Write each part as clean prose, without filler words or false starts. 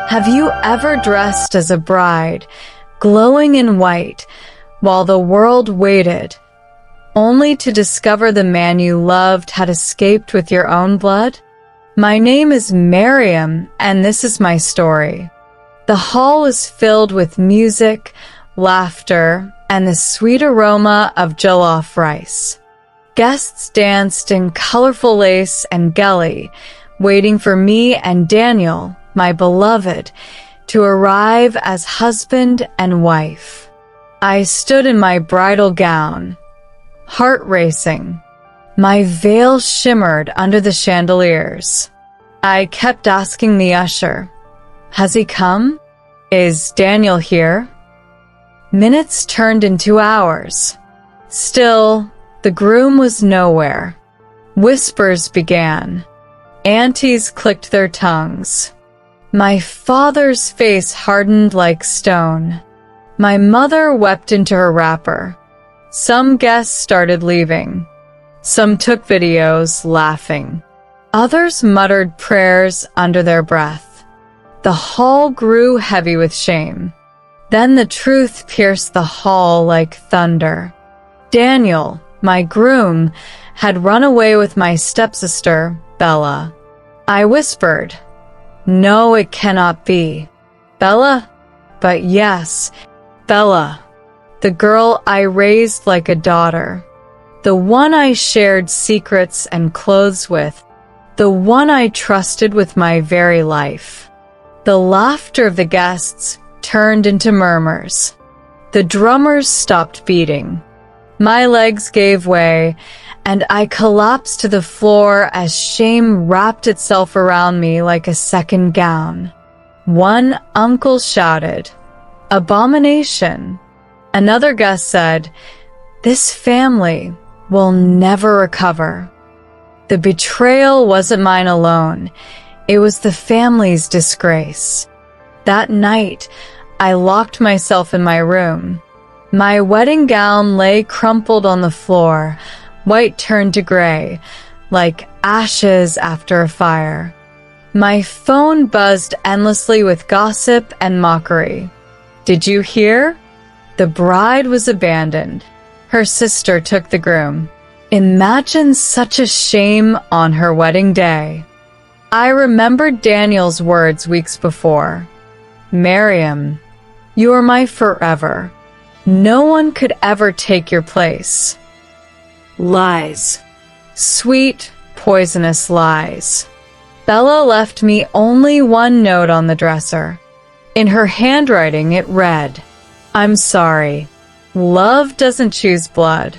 Have you ever dressed as a bride, glowing in white, while the world waited, only to discover the man you loved had escaped with your own blood? My name is Miriam, and this is my story. The hall was filled with music, laughter, and the sweet aroma of jollof rice. Guests danced in colorful lace and geli, waiting for me and Daniel, my beloved, to arrive as husband and wife. I stood in my bridal gown, heart racing. My veil shimmered under the chandeliers. I kept asking the usher, "Has he come? Is Daniel here?" Minutes turned into hours. Still, the groom was nowhere. Whispers began. Aunties clicked their tongues. My father's face hardened like stone. My mother wept into her wrapper. Some guests started leaving. Some took videos, laughing. Others muttered prayers under their breath. The hall grew heavy with shame. Then the truth pierced the hall like thunder. Daniel, my groom, had run away with my stepsister, Bella. I whispered, "No, it cannot be." Bella? But yes, Bella. The girl I raised like a daughter. The one I shared secrets and clothes with. The one I trusted with my very life. The laughter of the guests turned into murmurs. The drummers stopped beating. My legs gave way, and I collapsed to the floor as shame wrapped itself around me like a second gown. One uncle shouted, "Abomination!" Another guest said, "This family will never recover." The betrayal wasn't mine alone. It was the family's disgrace. That night, I locked myself in my room. My wedding gown lay crumpled on the floor, white turned to gray, like ashes after a fire. My phone buzzed endlessly with gossip and mockery. "Did you hear? The bride was abandoned. Her sister took the groom. Imagine such a shame on her wedding day." I remembered Daniel's words weeks before. "Miriam, you are my forever. No one could ever take your place." Lies. Sweet, poisonous lies. Bella left me only one note on the dresser. In her handwriting, it read, "I'm sorry. Love doesn't choose blood.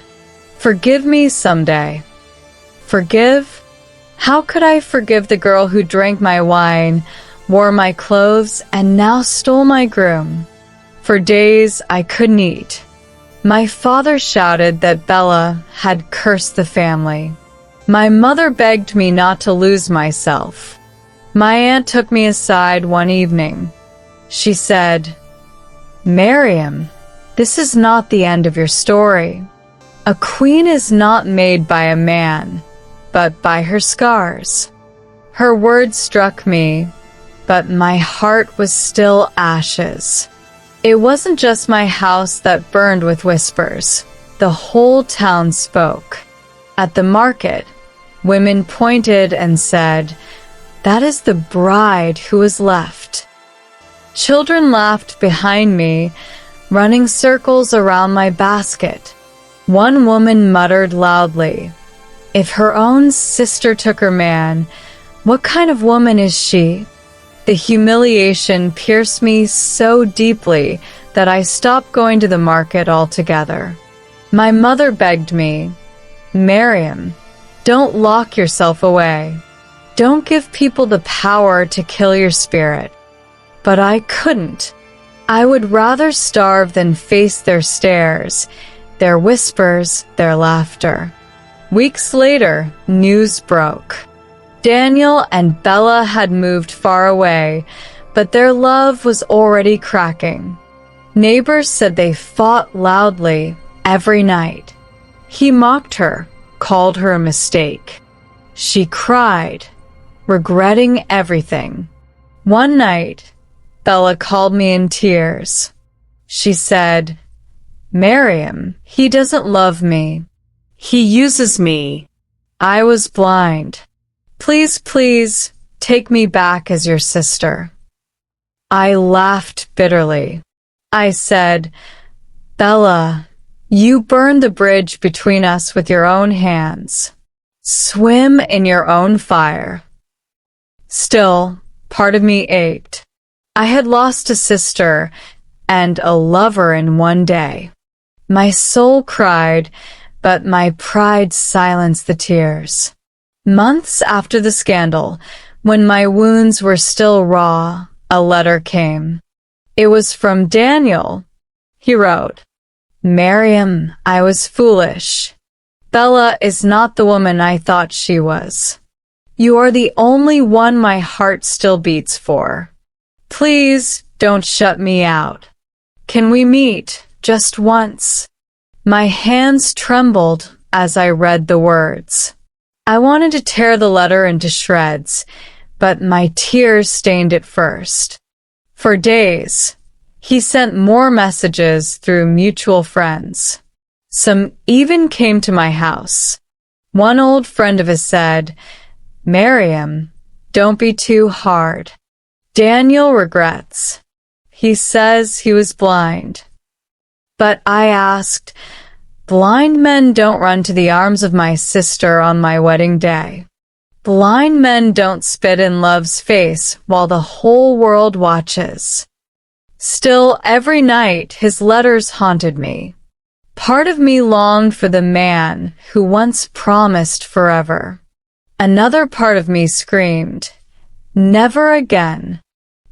Forgive me someday." Forgive? How could I forgive the girl who drank my wine, wore my clothes, and now stole my groom? For days, I couldn't eat. My father shouted that Bella had cursed the family. My mother begged me not to lose myself. My aunt took me aside one evening. She said, "Miriam, this is not the end of your story. A queen is not made by a man, but by her scars." Her words struck me, but my heart was still ashes. It wasn't just my house that burned with whispers. The whole town spoke. At the market, women pointed and said, "That is the bride who was left." Children laughed behind me, running circles around my basket. One woman muttered loudly, "If her own sister took her man, what kind of woman is she?" The humiliation pierced me so deeply that I stopped going to the market altogether. My mother begged me, "Miriam, don't lock yourself away. Don't give people the power to kill your spirit." But I couldn't. I would rather starve than face their stares, their whispers, their laughter. Weeks later, news broke. Daniel and Bella had moved far away, but their love was already cracking. Neighbors said they fought loudly every night. He mocked her, called her a mistake. She cried, regretting everything. One night, Bella called me in tears. She said, "Miriam, he doesn't love me. He uses me." I was blind. Please, please, take me back as your sister." I laughed bitterly. I said, "Bella, you burned the bridge between us with your own hands. Swim in your own fire." Still, part of me ached. I had lost a sister and a lover in one day. My soul cried, but my pride silenced the tears. Months after the scandal, when my wounds were still raw, a letter came. It was from Daniel. He wrote, "Miriam, I was foolish. Bella is not the woman I thought she was. You are the only one my heart still beats for. Please don't shut me out. Can we meet just once?" My hands trembled as I read the words. I wanted to tear the letter into shreds, but my tears stained it first. For days, he sent more messages through mutual friends. Some even came to my house. One old friend of his said, "Miriam, don't be too hard. Daniel regrets. He says he was blind." But I asked, "Blind men don't run to the arms of my sister on my wedding day. Blind men don't spit in love's face while the whole world watches." Still, every night his letters haunted me. Part of me longed for the man who once promised forever. Another part of me screamed, "Never again."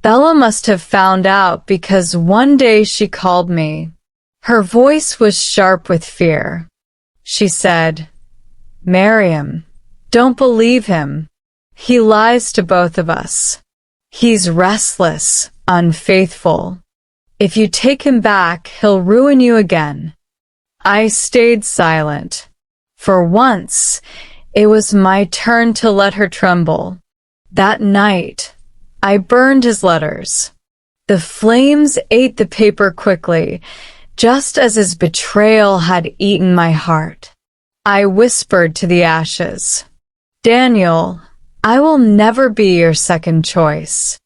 Bella must have found out because one day she called me. Her voice was sharp with fear. She said, "Miriam, don't believe him. He lies to both of us. He's restless, unfaithful. If you take him back, he'll ruin you again." I stayed silent. For once, it was my turn to let her tremble. That night, I burned his letters. The flames ate the paper quickly, just as his betrayal had eaten my heart. I whispered to the ashes, "Daniel, I will never be your second choice."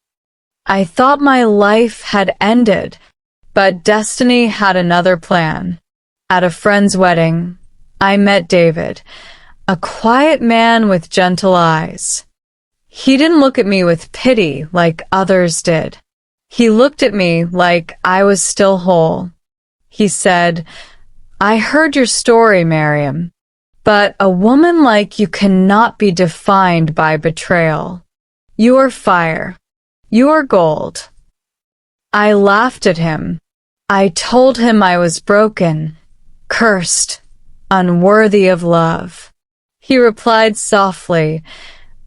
I thought my life had ended, but destiny had another plan. At a friend's wedding, I met David, a quiet man with gentle eyes. He didn't look at me with pity like others did. He looked at me like I was still whole. He said, "I heard your story, Miriam, but a woman like you cannot be defined by betrayal. You are fire. You are gold." I laughed at him. I told him I was broken, cursed, unworthy of love. He replied softly,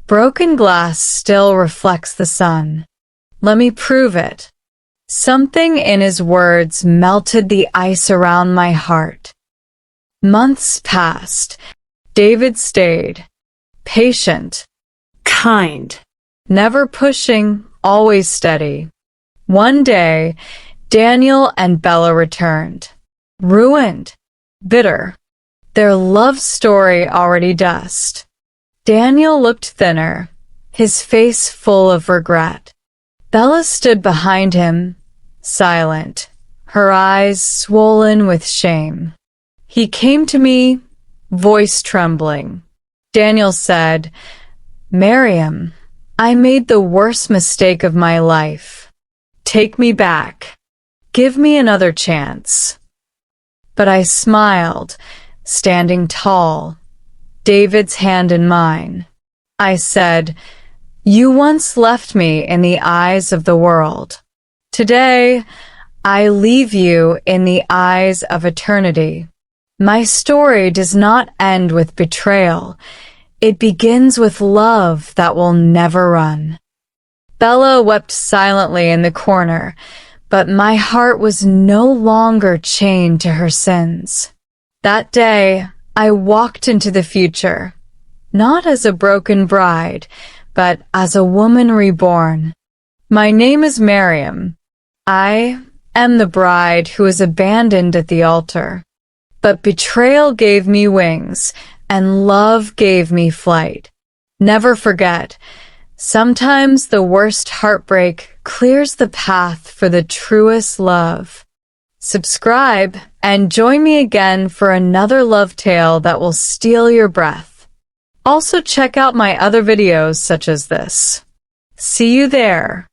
"Broken glass still reflects the sun. Let me prove it." Something in his words melted the ice around my heart. Months passed. David stayed, patient, Kind. never pushing, always steady. One day, Daniel and Bella returned, ruined, bitter, their love story already dust. Daniel looked thinner, his face full of regret. Bella stood behind him, silent, her eyes swollen with shame. He came to me, voice trembling. Daniel said, "Miriam, I made the worst mistake of my life. Take me back. Give me another chance." But I smiled, standing tall, David's hand in mine. I said, "You once left me in the eyes of the world. Today, I leave you in the eyes of eternity. My story does not end with betrayal. It begins with love that will never run." Bella wept silently in the corner, but my heart was no longer chained to her sins. That day, I walked into the future, not as a broken bride, but as a woman reborn. My name is Miriam. I am the bride who was abandoned at the altar. But betrayal gave me wings, and love gave me flight. Never forget, sometimes the worst heartbreak clears the path for the truest love. Subscribe and join me again for another love tale that will steal your breath. Also check out my other videos such as this. See you there.